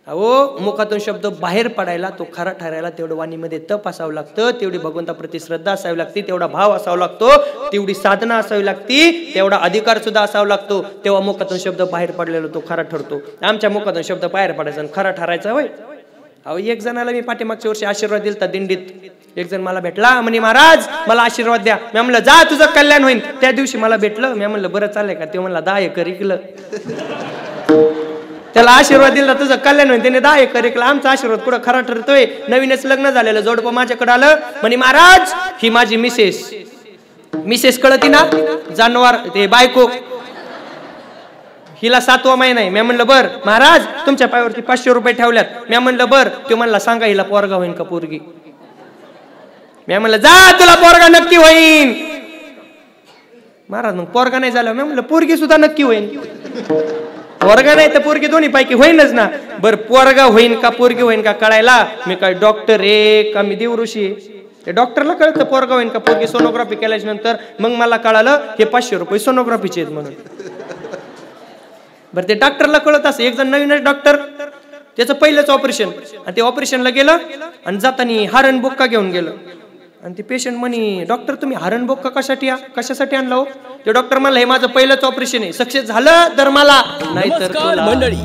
अहो मुखातून शब्द बाहेर पडायला, तो खरा ठरायला तेवढं वाणीमध्ये तप असावं लागतं, तेवढी भगवंताप्रती श्रद्धा असावी लागते, तेवढा भाव असावा लागतो, तेवढी साधना असावी लागते, तेवढा अधिकार सुद्धा असावा लागतो, तेव्हा मुखातून शब्द बाहेर पडलेला तो खरा ठरतो. आमच्या मुखातून शब्द बाहेर पडायचा आणि खरा ठरायचा होय. अहो एक जणाला मी पाठीमागच्या वर्षी आशीर्वाद दिलता दिंडीत. एक जण मला भेटला, म्हणे महाराज मला आशीर्वाद द्या. मी म्हणलं जा तुझं कल्याण होईल. त्या दिवशी मला भेटलं, मी म्हणलं बरं चाललंय का? ते म्हणला 10 एकर इकलं. त्याला आशीर्वाद दिला तुझं कल्याण होईल, त्याने 10 एकर इकलं. आमचा आशीर्वाद कुठं खरा ठरतोय? नवीनच लग्न झालेलं जोडपं माझ्याकडे आलं, म्हणे महाराज ही माझी मिसेस कळती ना, जानवर ते बायको, हिला 7वा महिना आहे. मी म्हणलं बर महाराज तुमच्या पायावरती 500 रुपये ठेवल्यात. मी म्हणलं बर. ते म्हणला सांगा हिला पोरगा होईन का पोरगी? मी म्हणलं जा तुला पोरगा नक्की होईन. महाराज मग पोरगा नाही झाला. मी म्हणलं पोरगी सुद्धा नक्की होईन. पोरगा नाही तर पोरगी दोन्ही पैकी होईनच ना. बर पोरगा होईन का पोरगी होईन का कळायला मी काय डॉक्टर आहे का मी देवऋषी आहे? ते डॉक्टरला कळतं पोरगा होईन का पोरगी. सोनोग्राफी केल्याच्या नंतर मग मला कळालं हे 500 रुपये सोनोग्राफीचे आहेत म्हणून. बरं ते डॉक्टरला कळत असं. एक जण नवीनच डॉक्टर, त्याचं पहिलंच ऑपरेशन, आणि ते ऑपरेशनला गेलं आणि जाताना हरण बुक्का घेऊन गेलं. आणि ते पेशंट म्हणे डॉक्टर तुम्ही हरण बुक्का कशासाठी आणला हो? ते डॉक्टर म्हणला हे माझं पहिलंच ऑपरेशन आहे, सक्सेस झालं तर मला, नाही तर मंडळी.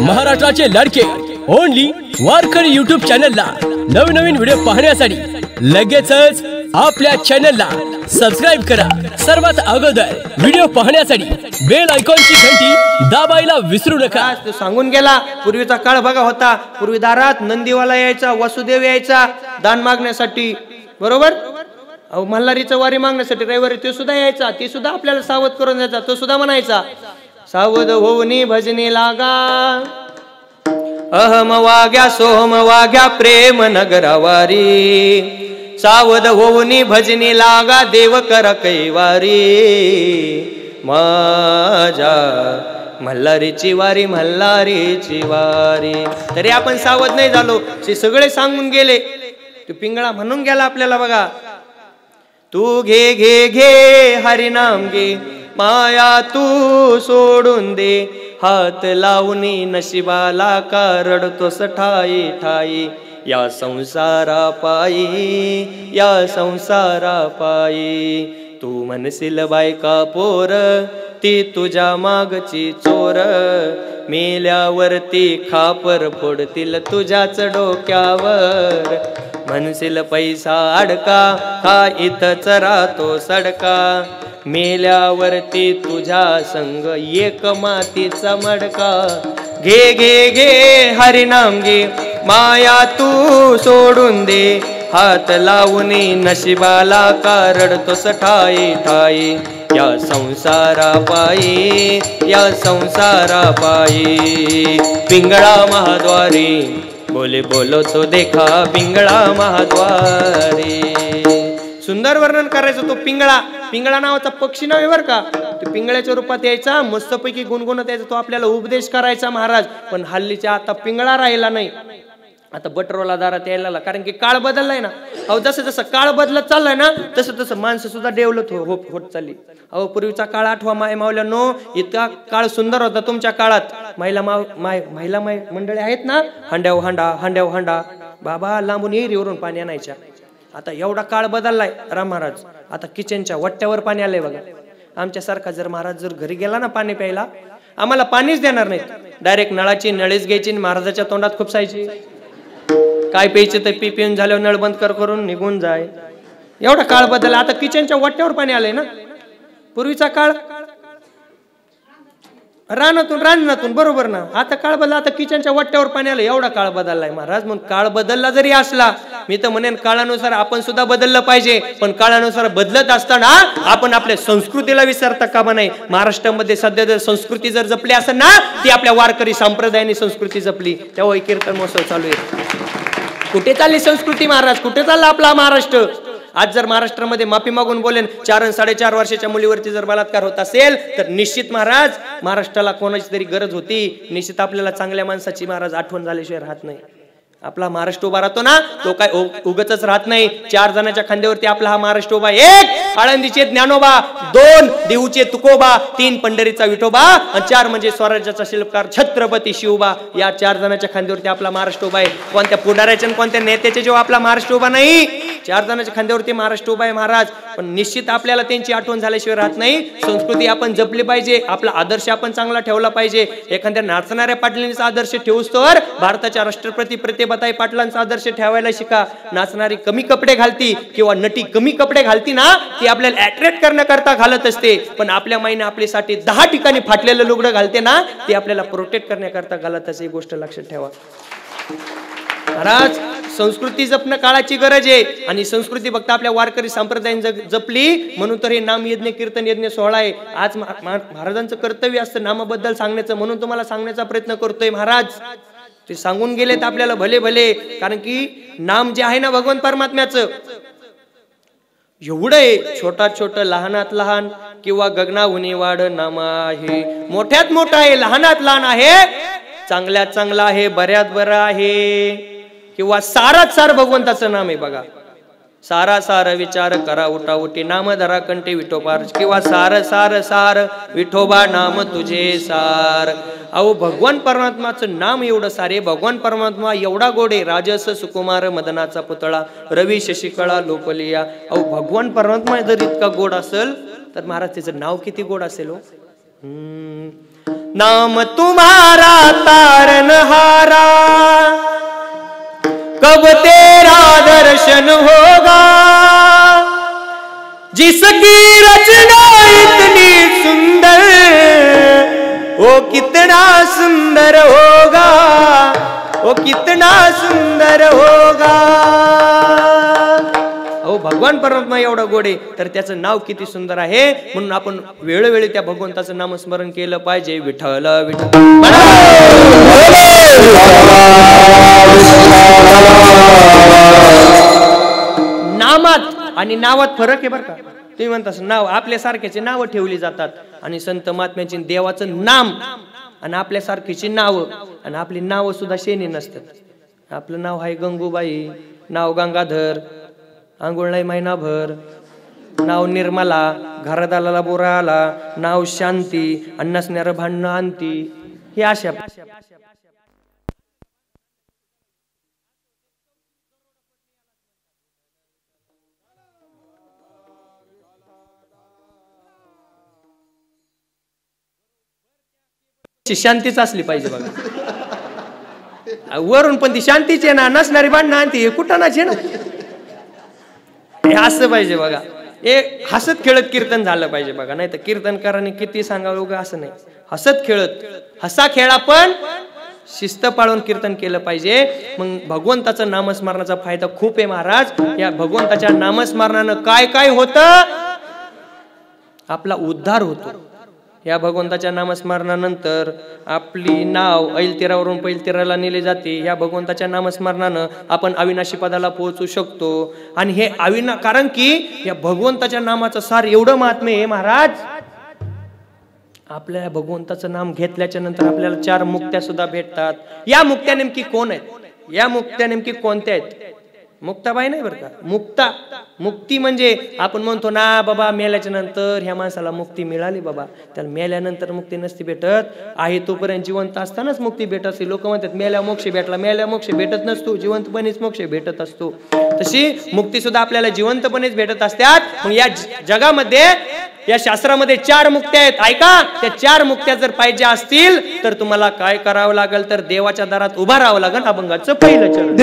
महाराष्ट्राचे लाडके ओनली वारकरी युट्यूब चॅनलला नवीन व्हिडिओ पाहण्यासाठी लगेचच आपल्या चॅनलला सबस्क्राइब करा. सर्वात अगोदर व्हिडिओ पाहण्यासाठी बेल आयकॉनची घंटी दाबायला विसरू नका. तो सांगून गेला. पूर्वीचा काळ बघा होता. पूर्वी दारात नंदीवाला यायचा, वासुदेव यायचा दान मागण्यासाठी, बरोबर. अहो मल्हारीचं वारी मागण्यासाठी रविवारी ते सुद्धा यायचा. ते सुद्धा आपल्याला सावध करून द्यायचा. तो सुद्धा म्हणायचा सावध होऊनी भजनी लागा, अहम वाग्या सोहम वाग्या प्रेम नगरावारी, सावध होऊनी भजनी लागा देव करा कैवारी, माझ्या मल्हारीची वारी मल्हारीची वारी. तरी आपण सावध नाही झालो. ते सगळे सांगून गेले. तो पिंगळा म्हणून गेला आपल्याला बघा, तू घे घे घे हरिनाम घे, माया तू सोडून दे, हात लावणी नशिबाला का रडतोस ठाई ठाई, या संसारा पायी या संसारा पायी. तू म्हणशील बायका पोर ती तुझ्या मागची चोर, मेल्यावरती खापर फोडतील तुझ्याच डोक्यावर, म्हणशील पैसा अडका हा इथंच राहतो सडका, मेल्यावरती तुझ्या संग एक मातीचा मडका. घे घे घे हरिनाम घे, माया तू सोडून दे, हात लावणी नशिबाला का रडतोस ठाई ठाई, या संसारा पायी या संसारा पायी. पिंगळा महाद्वारी बोले बोलो तो देखा पिंगळा महाद्वारी. सुंदर वर्णन करायचं. तो पिंगळा नावाचा पक्षी नाव आहे बर का. तो पिंगळ्याच्या रूपात यायचा, मस्तपैकी गुणगुणत यायचा. तो आपल्याला उपदेश करायचा महाराज. पण हल्लीच्या आता पिंगळा राहिला नाही, आता बटरवाला दारात यायला. कारण की काळ बदललाय ना. अहो जसं जसं काळ बदलत चाललाय ना तसं तसं माणसं सुद्धा डेव्हलप होत चालली. अहो पूर्वीचा काळ आठवा मावल्यानो, इतका काळ सुंदर होता तुमच्या काळात. महिला मंडळी आहेत ना, हांड्याव हांडा बाबा लांबून एरीवरून पाणी आणायच्या. आता एवढा काळ बदललाय राम महाराज. आता किचनच्या वट्ट्यावर पाणी आलंय बघा. आमच्यासारखा जर महाराज जर घरी गेला ना पाणी प्यायला, आम्हाला पाणीच देणार नाहीत. डायरेक्ट नळाची नळीच घ्यायची, महाराजाच्या तोंडात खुपसायची. काय प्यायचे तर पिऊन झाल्यावर नळ बंद करून निघून जाय. एवढा काळ बदलला. आता किचनच्या वट्ट्यावर पाणी आलंय ना. पूर्वीचा काळ रानातून बरोबर ना. आता काळ बदलला, आता किचनच्या वट्ट्यावर पाणी आलं. एवढा काळ बदललाय महाराज. मग काळ बदलला जरी असला, मी तर म्हणेन काळानुसार आपण सुद्धा बदललं पाहिजे. पण काळानुसार बदलत असताना आपण आपल्या संस्कृतीला विसरता कामा नाही. महाराष्ट्रामध्ये सध्या जर संस्कृती जर जपली असेल ना, ती आपल्या वारकरी संप्रदायाने संस्कृती जपली. तेव्हा कीर्तन महोत्सव चालू आहे. कुठे चालली संस्कृती महाराज? कुठे चालला आपला महाराष्ट्र? आज जर महाराष्ट्रामध्ये माफी मागून बोलेन 4 आणि 4.5 वर्षाच्या मुलीवरती जर बलात्कार होत असेल तर निश्चित महाराज महाराष्ट्राला कोणाची तरी गरज होती. निश्चित आपल्याला चांगल्या माणसाची महाराज आठवण झाल्याशिवाय राहत नाही. आपला महाराष्ट्र उभा राहतो ना, तो काय उगतच राहत नाही. 4 जणांच्या खांद्यावरती आपला हा महाराष्ट्र उभा. 1 आळंदीचे ज्ञानोबा, 2 देऊचे तुकोबा, 3 पंढरीचा विठोबा आणि 4 म्हणजे स्वराज्याचा शिल्पकार छत्रपती शिवबा या 4 जणांच्या खांद्यावरती आपला महाराष्ट्र उभा आहे. कोणत्या पुढाऱ्याच्या कोणत्या नेत्याच्या जेव्हा आपला महाराष्ट्र उभा नाही, 4 जणांच्या खांद्यावरती महाराष्ट्र उभा आहे महाराज. पण निश्चित आपल्याला त्यांची आठवण झाल्याशिवाय राहत नाही. संस्कृती आपण जपली पाहिजे, आपला आदर्श आपण चांगला ठेवला पाहिजे. एखाद्या नाचणाऱ्या पाटलांचा आदर्श ठेवूस तर भारताच्या राष्ट्रपती प्रतिभाताई पाटलांचा आदर्श ठेवायला शिका. नाचणारी कमी कपडे घालती किंवा नटी कमी कपडे घालती ना, ती आपल्याला अट्रॅक्ट करण्याकरता घालत असते. पण आपल्या माईने आपल्यासाठी 10 ठिकाणी फाटलेलं लुगडं घालते ना, ती आपल्याला प्रोटेक्ट करण्याकरता घालत असते. ही गोष्ट लक्षात ठेवा महाराज. संस्कृती जपणं काळाची गरज आहे आणि संस्कृती फक्त आपल्या वारकरी संप्रदायाने जपली म्हणून तर हे नाम यज्ञ कीर्तन यज्ञ सोहळा आहे. आज महाराजांचं कर्तव्य असतं नामाबद्दल सांगण्याचं, म्हणून तुम्हाला सांगण्याचा प्रयत्न करतोय महाराज. ते सांगून गेलेत आपल्याला भले भले, कारण की नाम जे आहे ना भगवान परमात्म्याचं एवढं आहे. छोटात छोटं लहानात लहान किंवा गगनाहुनी वाढ नाम आहे. मोठ्यात मोठं आहे, लहानात लहान आहे, चांगल्यात चांगला आहे, बऱ्यात बरं आहे किंवा सारात सार भगवंताचं नाम आहे. बघा, सारा सार विचार करा उठा उठी नाम धरा कंठी विठोबार किंवा सार सार सार विठोबा नाम तुझे सार. अहो भगवान परमात्माचं नाम एवढं सारे, भगवान परमात्मा एवढा गोडे. राजस सुकुमार मदनाचा पुतळा रवी शशिकळा लोपलिया. अहो भगवान परमात्मा जर इतका गोड असेल तर महाराज त्याचं नाव किती गोड असेल हो. नाम तुम्हारा तारनहारा कब तेरा दर्शन होगा, जिसकी रचना इतनी सुंदर वो कितना सुंदर होगा, वो कितना सुंदर होगा. अहो भगवान परमात्मा एवढा गोडे तर त्याचं नाव किती सुंदर आहे. म्हणून आपण वेळोवेळी त्या भगवंताचं नामस्मरण केलं पाहिजे. विठ्ठल विठ्ठल. नामात आणि नावात फरक आहे बरं का. तुम्ही म्हणता नाव आपल्यासारख्याची नावं ठेवली जातात आणि संत महात्म्याची देवाचं नाम आणि आपल्यासारखीची नावं, आणि आपली नावं सुद्धा शेणी नसतात. आपलं नाव आहे गंगूबाई, नाव गंगाधर, आंघोळ नाही महिनाभर, नाव निर्मला, घरादाला बोरा आला, नाव शांती, आणि नसणारं भांडणं आणती. हे अशा शांतीच असली पाहिजे बघा. वरून पण ती शांतीची ना, नसणारी भांडणं आणती कुठानाची ना. हे असं पाहिजे बघा. हे हसत खेळत कीर्तन झालं पाहिजे बघा. नाही तर कीर्तनकारांनी किती सांगावं उगा असं नाही. हसत खेळत हसा खेळा पण शिस्त पाळून कीर्तन केलं पाहिजे. मग भगवंताचं नामस्मरणाचा फायदा खूप आहे महाराज. या भगवंताच्या नामस्मरणानं काय काय होतं, आपला उद्धार होतो. या भगवंताच्या नामस्मरणानंतर आपली नाव ऐलतीरावरून पैलतीराला नेले जाते. या भगवंताच्या नामस्मरणानं आपण अविनाशी पदाला पोहोचू शकतो. आणि हे कारण की या भगवंताच्या नामाचं सार एवढं महात्म्य आहे महाराज. आपल्या भगवंताचं नाम घेतल्याच्या नंतर आपल्याला 4 मुक्त्या सुद्धा भेटतात. या मुक्त्या नेमकी कोण आहेत, या मुक्त्या नेमकी कोणत्या आहेत? मुक्ताबाई नाही बरं का. मुक्ती म्हणजे आपण म्हणतो ना बाबा मेल्याच्या नंतर ह्या माणसाला मुक्ती मिळाली बाबा, त्याला मेल्यानंतर मुक्ती नसती भेटत. आहे तोपर्यंत जिवंत असतानाच मुक्ती भेटत असते. लोक म्हणतात मेल्या मोक्ष भेटला, मेल्या मोक्ष भेटत नसतो, जिवंतपणेच मोक्ष भेटत असतो. तशी मुक्ती सुद्धा आपल्याला जिवंतपणेच भेटत असतात. मग या जगामध्ये या शास्त्रामध्ये 4 मुक्त्या आहेत. ऐका, त्या 4 मुक्त्या जर पाहिजे असतील तर तुम्हाला काय करावं लागेल तर देवाच्या दारात उभा राहावं लागेल. अभंगाचं पहिलं चरण.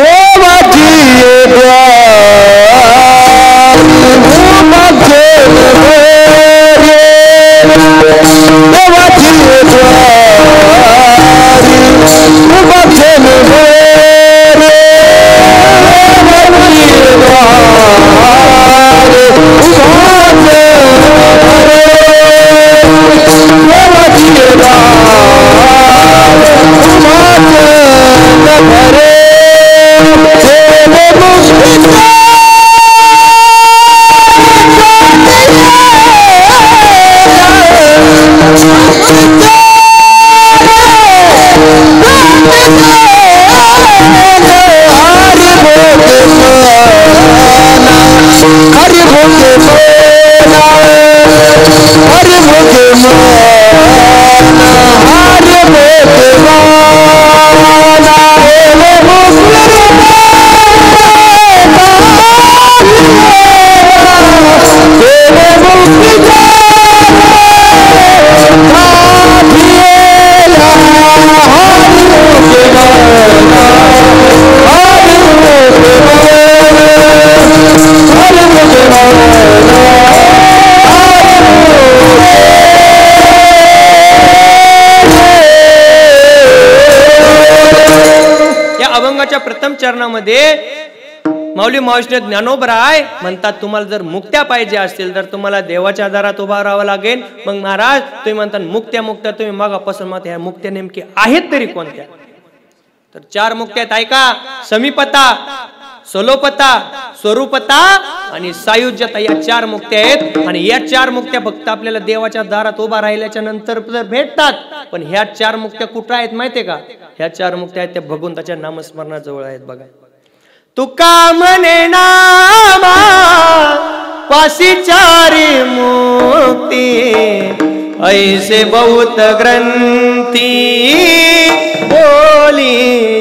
ज्ञानोबाच्या प्रथम चरणामध्ये माऊली मावशी ज्ञानोबराय म्हणतात, तुम्हाला जर मुक्त्या पाहिजे असतील तर तुम्हाला देवाच्या दारात उभा राहावं लागेल. मग महाराज तुम्ही म्हणता मुक्त्या मुक्त्या, तुम्ही मागापासून मग ह्या मुक्त्या नेमकी आहेत तरी कोणत्या? तर 4 मुक्त्या आहेत ऐका. समीपता, सलोपता, स्वरूपता आणि सायुज्यता, या 4 मुक्त्या आहेत. आणि या 4 मुक्त्या फक्त आपल्याला देवाच्या दारात उभा राहिल्याच्या नंतर भेटतात. पण ह्या 4 मुक्त्या कुठं आहेत माहितीये का? ह्या 4 मुक्त्या आहेत त्या भगवंताच्या नामस्मरणाजवळ आहेत. बघा, तुका म्हणे नामा पासी 4 मुक्ती, ऐसे बहुत ग्रंथी बोलिले,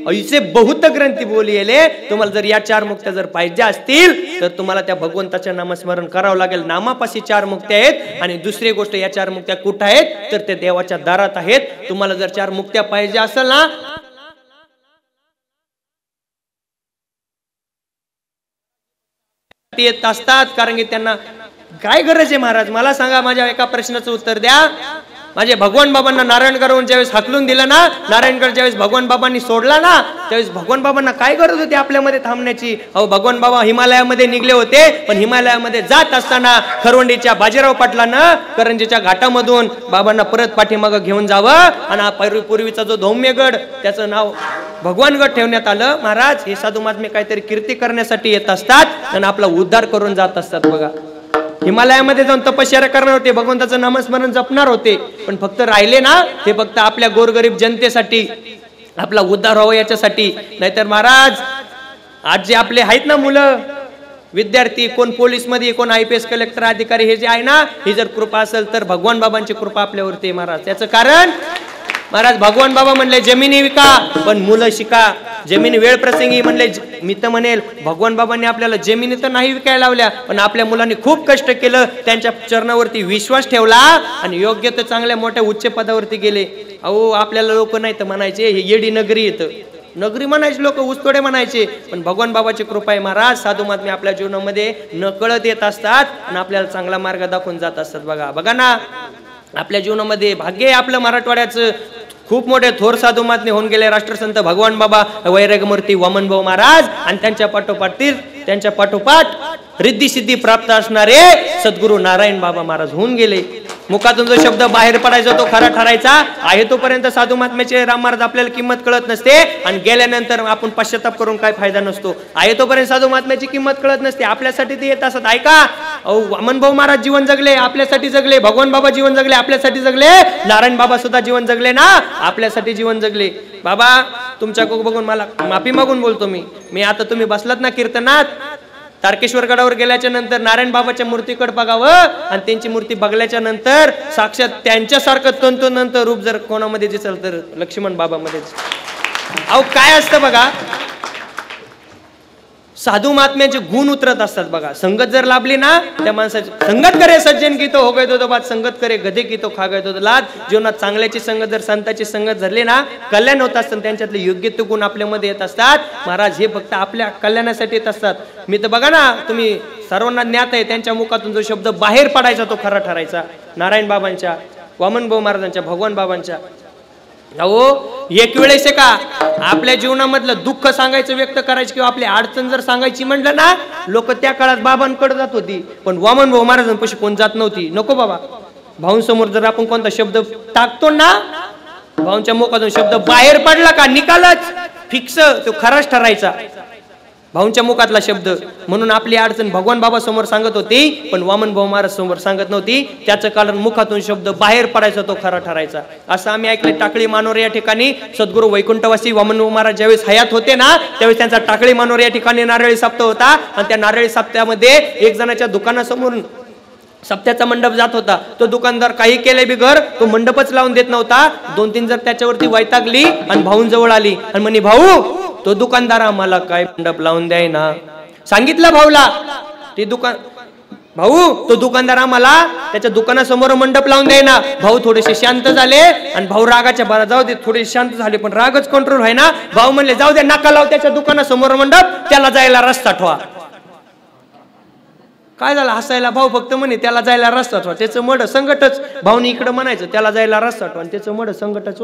ऐसे बहुत ग्रंथी बोलिले. तुम्हाला जर या 4 मुक्त्या जर पाहिजे असतील तर तुम्हाला त्या भगवंताच्या नामस्मरण करावं लागेल. नामापाशी 4 मुक्त्या आहेत. आणि दुसरी गोष्ट, या 4 मुक्त्या कुठं आहेत तर ते देवाच्या दारात आहेत. तुम्हाला जर 4 मुक्त्या पाहिजे असेल ना, येत असतात. कारण की त्यांना काय गरज आहे महाराज? मला सांगा, माझ्या एका प्रश्नाचं उत्तर द्या. माझे भगवान बाबांना नारायणगडवरून ज्यावेळेस हाकलून दिलं ना, नारायणगड ज्यावेळेस भगवान बाबांनी सोडला ना, त्यावेळेस भगवान बाबांना काय गरज होती आपल्यामध्ये थांबण्याची? अहो, भगवान बाबा हिमालयामध्ये निघले होते. पण हिमालयामध्ये जात असताना खरवंडीच्या बाजीराव पाटलानं करंजीच्या घाटामधून बाबांना परत पाठीमागं घेऊन जावं. आणि पूर्वीचा जो धौम्यगड, त्याचं नाव भगवानगड ठेवण्यात आलं. महाराज, हे साधू महात्मे काहीतरी कीर्ती करण्यासाठी येत असतात आणि आपला उद्धार करून जात असतात. बघा, हिमालयामध्ये जाऊन तपश्चर्या करणार होते, भगवंताचं नामस्मरण जपणार होते. पण फक्त राहिले ना, ते फक्त आपल्या गोरगरीब जनतेसाठी, आपला उद्धार व्हावा याच्यासाठी. नाहीतर महाराज, आज जे आपले आहेत ना मुलं, विद्यार्थी, कोण पोलीस मध्ये, कोण IPS कलेक्टर अधिकारी, हे जे आहे ना, ही जर कृपा असेल तर भगवान बाबांची कृपा आपल्यावरती आहे महाराज. त्याचं कारण महाराज, भगवान बाबा म्हणले जमिनी विका पण मुलं शिका. जमीन वेळ प्रसंगी म्हणले, मी तर म्हणेल भगवान बाबांनी आपल्याला जमिनी तर नाही विकायला लावल्या, पण आपल्या मुलांनी खूप कष्ट केलं, त्यांच्या चरणावरती विश्वास ठेवला आणि योग्य तर चांगल्या मोठ्या उच्च पदावरती गेले. अहो, आपल्याला लोक नाही तर म्हणायचे हे येडी नगरी येतं, नगरी म्हणायचे लोक, ऊसतोडे म्हणायचे. पण भगवान बाबाची कृपा आहे महाराज, साधू महात्मे आपल्या जीवनामध्ये नकळत येत असतात आणि आपल्याला चांगला मार्ग दाखवून जात असतात. बघा ना, आपल्या जीवनामध्ये भाग्य आहे आपलं मराठवाड्याचं. खूप मोठे थोर साधू महात्मे होऊन गेले, राष्ट्रसंत भगवान बाबा, वैराग्यमूर्ती वामनभाऊ महाराज, आणि त्यांच्या पाठोपाठ रिद्धी सिद्धी प्राप्त असणारे सद्गुरू नारायण बाबा महाराज होऊन गेले. मुखातून जो शब्द बाहेर पडायचा तो खरा ठरायचा. आहे तोपर्यंत साधू महात्म्याचे राम महाराज आपल्याला किंमत कळत नसते, आणि गेल्यानंतर आपण पश्चाताप करून काय फायदा नसतो. आहे तोपर्यंत साधू महात्म्याची किंमत कळत नसते, आपल्यासाठी ते येत असत. ऐका, अहो, वामनभाऊ महाराज जीवन जगले, आपल्यासाठी जगले. भगवान बाबा जीवन जगले, आपल्यासाठी जगले. नारायण बाबा सुद्धा जीवन जगले ना, आपल्यासाठी जीवन जगले. बाबा, तुमच्या बघून मला माफी मागून बोलतो मी आता तुम्ही बसलात ना कीर्तनात, तारकेश्वर गडावर गेल्याच्या नंतर नारायण बाबाच्या मूर्तीकडे बघावं, आणि त्यांची मूर्ती बघल्याच्या नंतर साक्षात त्यांच्यासारखं तंतोतंत रूप जर कोणामध्ये दिसेल तर लक्ष्मण बाबामध्येच. अहो, काय असतं बघा, साधू महात्म्याचे गुण उतरत असतात. बघा, संगत जर लाभली ना त्या माणसाची, संगत करे सज्जन की तो हो गए तो बात, संगत करे गधे की तो खा गए तो लाद. जीवनात चांगल्याची संगत, जर संतांची संगत झाली ना, कल्याण होत असतं. त्यांच्यातले योग्य ते गुण आपल्यामध्ये येत असतात. महाराज, हे फक्त आपल्या कल्याणासाठी येत असतात. मी तर बघा ना, तुम्ही सर्वांना ज्ञात आहे, त्यांच्या मुखातून जो शब्द बाहेर पडायचा तो खरा ठरायचा. नारायण बाबांच्या, वामनभाऊ महाराजांच्या, भगवान बाबांच्या. अहो, एक वेळेस का आपल्या जीवनामधलं दुःख सांगायचं, व्यक्त करायचं, किंवा आपली अडचण जर सांगायची म्हणलं ना, लोक त्या काळात बाबांकडे जात होती, पण वामनभाऊ महाराजांपाशी कोण जात नव्हती. नको बाबा, भाऊंसमोर जर आपण कोणता शब्द टाकतो ना, भाऊंच्या मुखातून शब्द बाहेर पडला का निकालच फिक्स, तो खराच ठरायचा. भाऊंच्या मुखातला शब्द, म्हणून आपली अडचण भगवान बाबा समोर सांगत होती, पण वामनभाऊ महाराज समोर सांगत नव्हती. त्याचं कारण मुखातून शब्द बाहेर पडायचा तो खरा ठरायचा. असं आम्ही ऐकले. टाकळी मानोर या ठिकाणी सद्गुरू वैकुंठवासी वामनभाऊ महाराज ज्यावेळेस हयात होते ना, त्यावेळेस त्यांचा टाकळी मानोर या ठिकाणी नारळी सप्ताह होता, आणि त्या नारळी सप्त्यामध्ये एक जणाच्या दुकानासमोरून सप्त्याचा मंडप जात होता. तो दुकानदार काही केले बिगर तो मंडपच लावून देत नव्हता. 2-3 जर त्याच्यावरती वैतागली आणि भाऊंजवळ आली आणि म्हणे, भाऊ, तो दुकानदार आम्हाला काय मंडप लावून द्याय ना. सांगितलं भाऊला, ते भाऊ, तो दुकानदार आम्हाला त्याच्या दुकानासमोर मंडप लावून द्याय ना. भाऊ थोडेसे शांत झाले, आणि भाऊ रागाच्या भरात, जाऊ दे, थोडे शांत झाले, पण रागच कंट्रोल आहे ना. भाऊ म्हणले, जाऊ दे, नका लाव त्याच्या दुकानासमोर मंडप, त्याला जायला रस्ता ठेवा. काय झालं हसायला? भाऊ फक्त म्हणे त्याला जायला रस्ता ठेवा, त्याचं मड संकटच. भाऊनी इकडे म्हणायचं त्याला जायला रस्ता ठेवा, आणि त्याचं मड संकटच.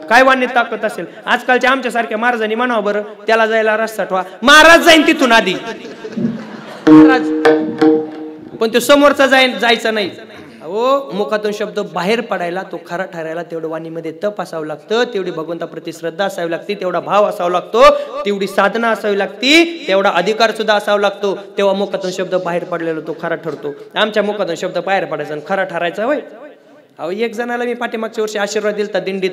काय वाणी ताकद असेल. आजकालच्या आमच्यासारख्या महाराजांनी म्हणावं बरं, त्याला जायला रस्ता ठेवा, महाराज जाईन तिथून आधी, महाराज, पण तो समोरचा जायचा नाही. अहो, मुखातून शब्द बाहेर पडायला, तो खरा ठरायला तेवढं वाणीमध्ये तप असावं लागतं, तेवढी भगवंताप्रती श्रद्धा असावी लागते, तेवढा भाव असावा लागतो, तेवढी साधना असावी लागती, तेवढा अधिकार सुद्धा असावा लागतो. तेव्हा मुखातून शब्द बाहेर पडलेला तो खरा ठरतो. आमच्या मुखातून शब्द बाहेर पडायचा आणि खरा ठरायचा होय. अहो, एक जणाला मी पाठीमागच्या वर्षी आशीर्वाद दिलता दिंडीत.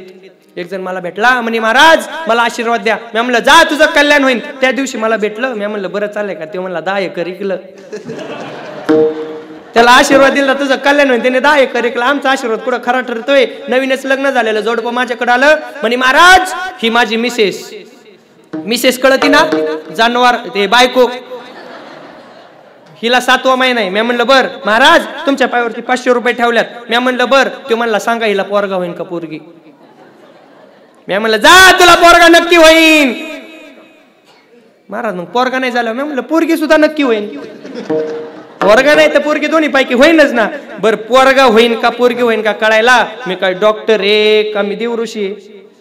एक जण मला भेटला, म्हणे महाराज मला आशीर्वाद द्या. मी म्हणलं जा, तुझं कल्याण होईल. त्या दिवशी मला भेटलं, मी म्हणलं बरं चाललंय का? ते म्हणला 10 एकर इकलं. त्याला आशीर्वाद दिला तुझं कल्याण होईल, त्याने 10 एकर इकलं. आमचा आशीर्वाद कुठं खरा ठरतोय? नवीनच लग्न झालेलं जोडपं माझ्याकडे आलं, म्हणे महाराज ही माझी मिसेस कळती ना, जानवर ते बायको, हिला 7वा महिना आहे. मी म्हणलं बर महाराज तुमच्या पायावरती 500 रुपये ठेवल्यात. मी म्हणलं बर. ते म्हणला सांगा हिला पोरगा होईन का पोरगी? मी म्हणलं जा, तुला पोरगा नक्की होईन. महाराज मग पोरगा नाही झाला? मी म्हणलं पोरगी सुद्धा नक्की होईन. पोरगा नाही तर पोरगी दोन्ही पैकी होईनच ना. बर पोरगा होईन का पोरगी होईन का कळायला मी काय डॉक्टर आहे का मी देवऋषी आहे?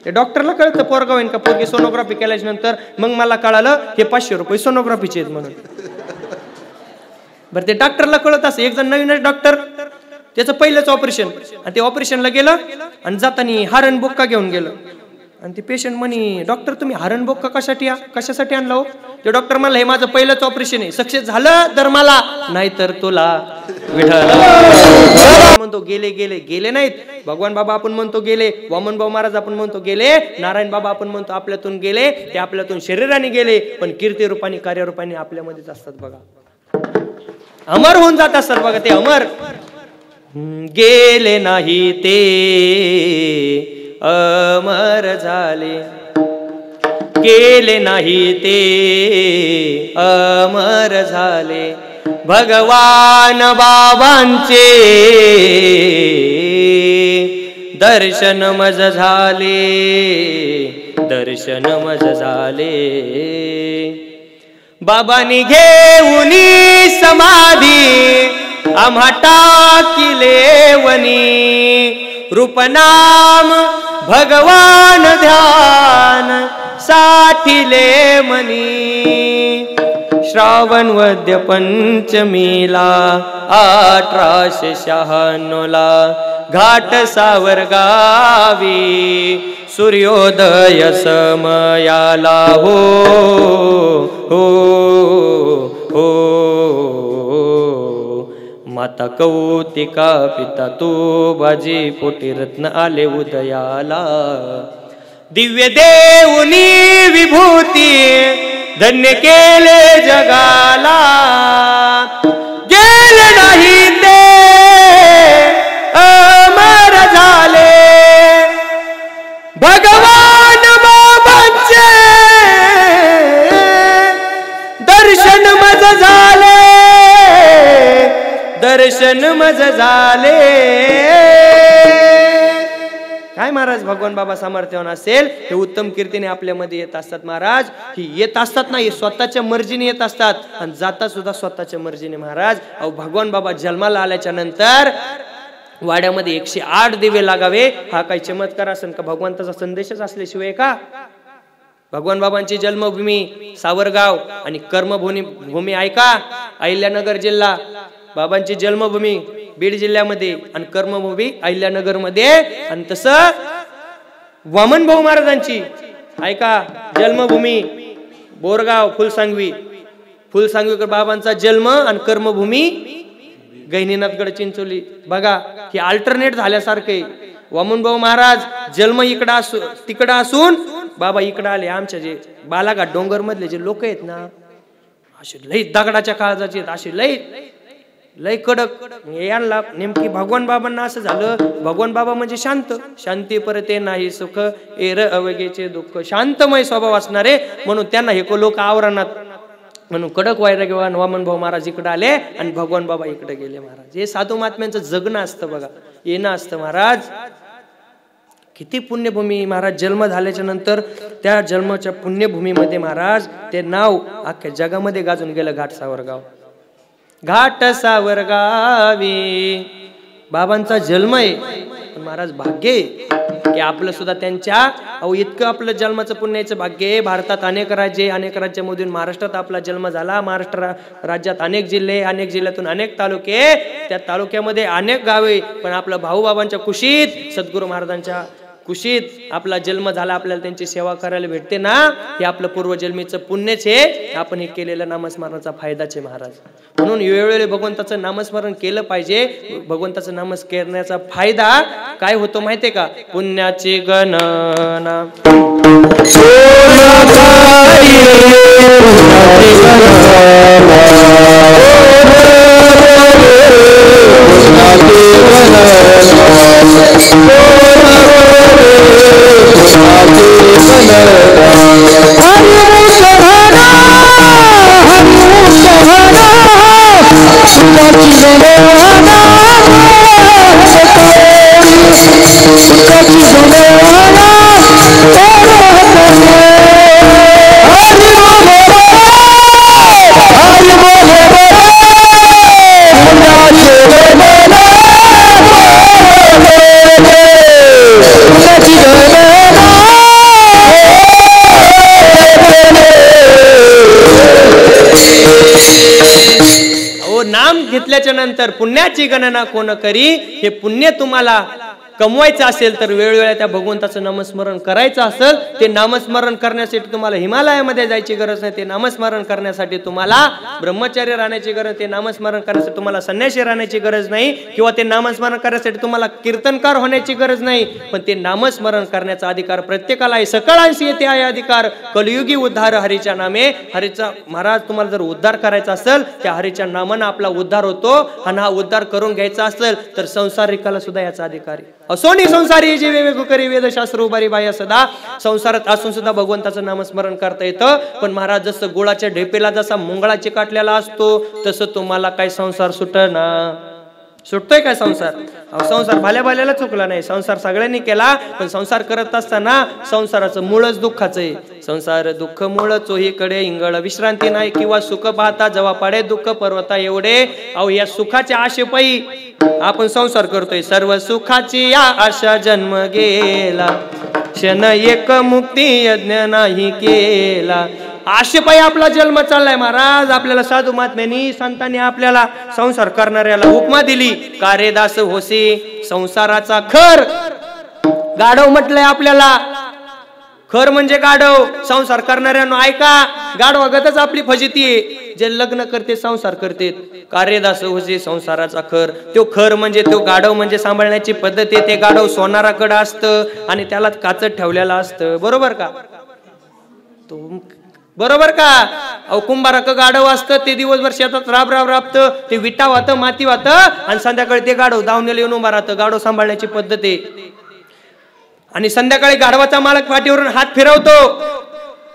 ते डॉक्टरला कळतं पोरगा होईन का पोरगी. सोनोग्राफी केल्याच्या नंतर मग मला कळालं हे 500 रुपये सोनोग्राफीचे आहेत म्हणून. बरं ते डॉक्टरला कळत असं. एक जण नवीनच डॉक्टर, त्याचं पहिलंच ऑपरेशन, आणि ते ऑपरेशनला गेलं आणि जाताना हरण बुक्का घेऊन गेलं. आणि ते पेशंट म्हणे डॉक्टर तुम्ही हरण बुक्का कशासाठी आणला हो? ते डॉक्टर म्हणला हे माझं पहिलंच ऑपरेशन आहे, सक्सेस झालं तर मला, नाही तर तुला. विठ्ठल म्हणतो गेले गेले गेले नाहीत. भगवान बाबा आपण म्हणतो गेले, वामन भाऊ महाराज आपण म्हणतो गेले, नारायण बाबा आपण म्हणतो आपल्यातून गेले. ते आपल्यातून शरीराने गेले, पण कीर्ती रूपाने कार्यारूपाने आपल्यामध्येच असतात बघा. अमर होऊन जात असतात बघा ते अमर. गेले नाही ते अमर झाले, गेले नाही ते अमर झाले. भगवान बाबांचे दर्शन मज झाले, दर्शन मज झाले. बाबांनी घेऊन समाधी आम्हा टाकिले वनी. रूपनाम भगवान ध्यान साठिले मनी. श्रावण वद्य पंचमीला 1896 घाट सावरगावी सूर्योदय समयाला हो हो हो. माता कौतिका पिता तुबाजी पोटी रत्न आले उदयाला. दिव्य देऊनी विभूती धन्य केले जगाला. गेले नाही ते अमर झाले. भगवान बाबांचे दर्शन मज झाले, दर्शन मज झाले. काय महाराज भगवान बाबा सामर्थ्यवान असेल हे उत्तम कीर्तीने आपल्यामध्ये येत असतात. महाराज ही येत असतात ना, हे स्वतःच्या मर्जीने येत असतात आणि जातात सुद्धा स्वतःच्या मर्जीने. महाराज अहो भगवान बाबा जन्माला आल्याच्या नंतर वाड्यामध्ये 108 दिवे लागावे, हा काही चमत्कार असेल का? भगवंताचा संदेशच असल्याशिवाय का? भगवान बाबांची जन्मभूमी सावरगाव आणि कर्मभूमी ऐका, अहिल्यानगर जिल्हा. बाबांची जन्मभूमी बीड जिल्ह्यामध्ये आणि कर्मभूमी अहिल्यानगर मध्ये. आणि तसं वामन भाऊ महाराजांची ऐका जन्मभूमी बोरगाव फुलसांगवी. फुलसांगवीकर बाबांचा जन्म आणि कर्मभूमी गहिनीनाथगड चिंचोली. बघा ही अल्टरनेट झाल्यासारखे. वामन भाऊ महाराज जन्म तिकडं असून बाबा इकडं आले. आमच्या जे बालाघाट डोंगर मधले जे लोक आहेत ना, असे लई दगडाच्या काळजाचे आहेत, असे लई कडक. यांना नेमकी भगवान बाबांना असं झालं. भगवान बाबा म्हणजे शांत, शांती परते नाही सुख एर अवघेचे दुःख. शांतमय स्वभाव असणारे म्हणून त्यांना हे लोक आवरणात म्हणून कडक वैराग्यवान वामन भाऊ महाराज इकडे आले आणि भगवान बाबा इकडे गेले. महाराज हे साधू महात्म्यांचं जगणं असतं बघा, येणं असतं. महाराज किती पुण्यभूमी. महाराज जन्म झाल्याच्या नंतर त्या जन्माच्या पुण्यभूमीमध्ये महाराज ते नाव अख्ख्या जगामध्ये गाजून गेलं. घाट सावरगाव. घाट सावरगावी बाबांचा जन्म आहे. पण महाराज भाग्य आहे की आपलं सुद्धा त्यांच्या इतकं आपलं जन्माचं पुण्याचं भाग्य आहे. भारतात अनेक राज्ये, अनेक राज्यामधून महाराष्ट्रात आपला जन्म झाला. महाराष्ट्र राज्यात अनेक जिल्हे, अनेक जिल्ह्यातून अनेक तालुके, त्या तालुक्यामध्ये अनेक गावे, पण आपलं भाऊबाबांच्या कुशीत, सद्गुरू महाराजांच्या कुशीत आपला जन्म झाला. आपल्याला त्यांची सेवा करायला भेटते ना, हे आपलं पूर्वजन्मीचं पुण्यच आहे. आपण हे केलेलं नामस्मरणाचा फायदाच आहे महाराज. म्हणून वेळोवेळी भगवंताचं नामस्मरण केलं पाहिजे. भगवंताचं नामस्मरण करण्याचा फायदा काय होतो माहितीये का? पुण्याची गणना घेतल्याच्या नंतर पुण्याची गणना कोण करी. हे पुण्य तुम्हाला कमवायचं असेल तर वेळोवेळी त्या भगवंताचं नामस्मरण करायचं असेल. ते नामस्मरण करण्यासाठी तुम्हाला हिमालयामध्ये जायची गरज नाही. ते नामस्मरण करण्यासाठी तुम्हाला ब्रह्मचार्य राहण्याची गरज, ते नामस्मरण करण्यासाठी तुम्हाला संन्यासी राहण्याची गरज नाही, किंवा ते नामस्मरण करण्यासाठी तुम्हाला कीर्तनकार होण्याची गरज नाही. पण ते नामस्मरण करण्याचा अधिकार प्रत्येकाला आहे. सकळांशी येते आहे अधिकार. कलियुगी उद्धार हरीच्या नामे. हरीचा महाराज तुम्हाला जर उद्धार करायचा असेल, त्या हरीच्या नामानं आपला उद्धार होतो. आणि हा उद्धार करून घ्यायचा असेल तर संसारिकाला सुद्धा याचा अधिकार आहे. असोनी संसारी जे वेगवेगळं करी वेदशास्त्र उभारी बाया सदा. संसारात असून सुद्धा भगवंताचं नामस्मरण करता येतं. पण महाराज जसं गुळाच्या ढेपेला जसा मुंगळा चिकाटलेला असतो, तसं तुम्हाला काय संसार सुटना. सुटतोय काय संसार? संसार भाल्या भाल्याला चुकला नाही, संसार सगळ्यांनी केला. पण संसार करत असताना संसाराचं मूळच दुःखाचं आहे. संसार दुःख मूळ चोहीकडे इंगळ विश्रांती नाही, किंवा सुख पाहता जवा पाडे दुःख पर्वता एवढे. या सुखाच्या आशेपायी आपण संसार करतोय. सर्व सुखाची या आशा जन्म गेला, क्षण एक मुक्ती यज्ञ नाही केला. आशेपायी आपला जन्म चाललाय महाराज. आपल्याला साधू महात्म्यांनी संतांनी आपल्याला संसार करणाऱ्याला उपमा दिली. का रे दास होसी संसाराचा खर. गाढव म्हटलंय आपल्याला. खर म्हणजे गाढव. संसार करणाऱ्यांनो ऐका, गाढवागतच आपली फजिती आहे. जे लग्न करते संसार करते. कार्यदास होसे संसाराचा खर. तो खर म्हणजे तो गाढव म्हणजे सांभाळण्याची पद्धत आहे. ते गाढव सोनाराकडे असतं आणि त्याला काचत ठेवलेलं असतं. बरोबर का? बरोबर का? कुंभाराक गाढव असतं. ते दिवसभर शेतात राबतं. ते विटा वाहतं, माती वाहतं, आणि संध्याकाळी ते गाढव दावणीला येऊन उभा राहतं. गाढव सांभाळण्याची पद्धत आहे. आणि संध्याकाळी गाढवाचा मालक पाठीवरून हात फिरवतो.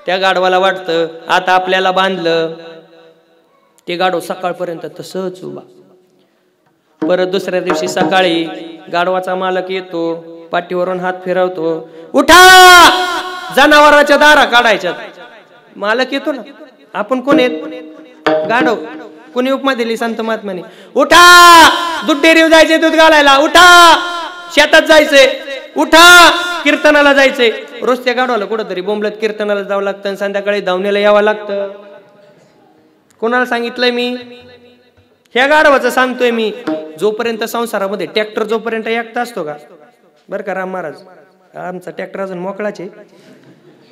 त्या गाढवाला वाटतं आता आपल्याला बांधलं. ते गाढव सकाळपर्यंत तसंच उभा. परत दुसऱ्या दिवशी सकाळी गाढवाचा मालक येतो, पाठीवरून हात फिरवतो. उठा, जनावरांच्या दारा काढायच्या. मालक येतो ना. आपण कोण आहेत? गाढव. कोणी उपमा दिली संत महात्म्याने? उठा, दूध डेअरीवर जायचे दूध घालायला. उठा, शेतात जायचंय. उठा, कीर्तनाला जायचंय. रोज त्या गाढवाला कुठंतरी बोंबलत कीर्तनाला जावं लागतं, संध्याकाळी धावण्याला यावं लागतं. कोणाला सांगितलंय मी? ह्या गाढवाचं सांगतोय मी. जोपर्यंत संसारामध्ये ट्रॅक्टर जोपर्यंत एकटा असतो का, बरं का राम महाराज, आमचा ट्रॅक्टर अजून मोकळाच आहे,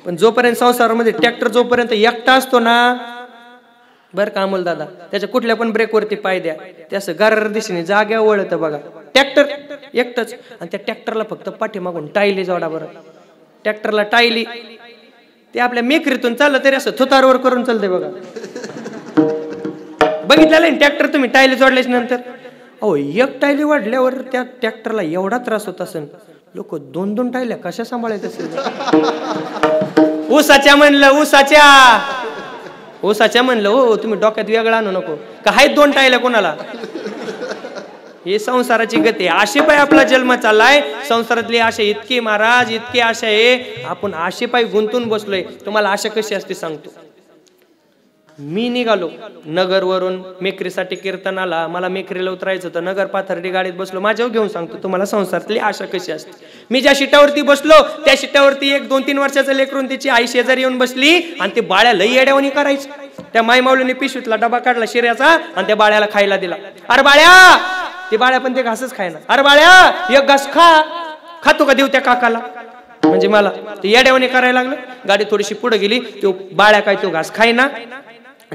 पण जोपर्यंत संसारामध्ये ट्रॅक्टर जोपर्यंत एकटा असतो ना, बरं का अमोल दादा, त्याच्या कुठल्या पण ब्रेकवरती पाय द्या, त्यास गार दिशेने जाग्यावर वळतं बघा. ट्रॅक्टर एकटच, आणि त्या ट्रॅक्टरला फक्त पाठीमागून टायली जोडा. बरं, ट्रॅक्टरला टायली ते आपल्या मेकरीतून चाललं तरी असं थुतारवर करून चालते बघा. बघितलं ट्रॅक्टर तुम्ही टायली जोडल्याच्या नंतर? अहो, एक टायली वाढल्यावर त्या ट्रॅक्टरला एवढा त्रास होत असेल. लोक 2-2 टायल्या कशा सांभाळायचं असेल? ऊसाच्या म्हणलं, ऊसाच्या म्हणलं हो, तुम्ही डोक्यात वेगळा आणू नको. काय 2 टायल्या कोणाला? हे संसाराची गती. आशेपायी आपला जन्म चाललाय. संसारातली आशा इतकी महाराज, इतकी आशा आहे. आपण आशेपायी गुंतून बसलोय. तुम्हाला आशा कशी असते सांगतो. मी निघालो नगरवरून मेकरीसाठी कीर्तनाला. मला मेकरीला उतरायचं होतं. नगर पाथर्डी गाडीत बसलो. माझ्यावर घेऊन सांगतो तुम्हाला संसारातली आशा कशी असते. मी ज्या शिटावरती बसलो त्या शिटावरती एक 2-3 वर्षाचं लेकरून तिची आई शेजारी येऊन बसली आणि ते बाळ्या लई येड्यावानी करायचं. त्या माईमाऊलीने पिशवीतला डबा काढला शिऱ्याचा आणि त्या बाळ्याला खायला दिला. अरे बाळ्या, ते बाळ्या पण ते घासच खायना. अरे बाळ्या एक घास खा. खातो का देऊ त्या काकाला, म्हणजे मला. ते येड्यावानी करायला लागलं. गाडी थोडीशी पुढे गेली. तो बाळ्या काय तो घास खायना.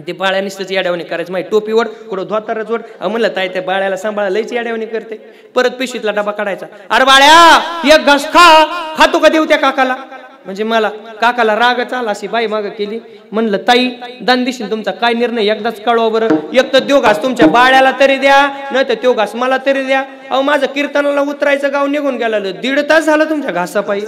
ते बाळ्या नुसतंच येड्यावणी करायचं. माहिती टोपीवर कुठं धोतारच वर. म्हणलं ताई त्या बाळ्याला सांभाळा लईच येड्यावणी करते. परत पिशवीतला डबा काढायचा. अरे बाळ्या एक घास खा. खातो का देऊ त्या काकाला, म्हणजे मला. काकाला रागच आला. अशी बाई माग केली. म्हणलं ताई दान दिशील तुमचा काय निर्णय एकदाच कळवा बरं. एक तर देव घास तुमच्या बाळ्याला तरी द्या, नाही तर तो घास मला तरी द्या. अहो माझं कीर्तनाला उतरायचं गाव निघून गेलं. 1.5 तास झालं तुमच्या घासापायी.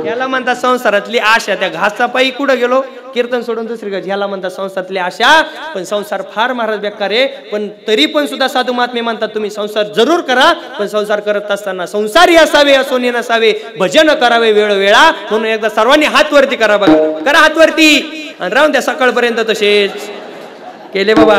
याला म्हणतात संसारातली आशा. त्या घासापायी कुठं गेलो, कीर्तन सोडून दुसरीकडे. ह्याला म्हणतात संसारातली आशा. पण संसार फार महाराज बेकार आहे. पण तरी पण सुद्धा साधू महात्मे म्हणतात तुम्ही संसार जरूर करा, पण संसार करत असताना संसारी असावे असोनी नसावे, भजन करावे वेळोवेळा. म्हणून एकदा सर्वांनी हात वरती करा. बघा करा हात वरती आणि राहून द्या सकाळपर्यंत तसेच केले बाबा.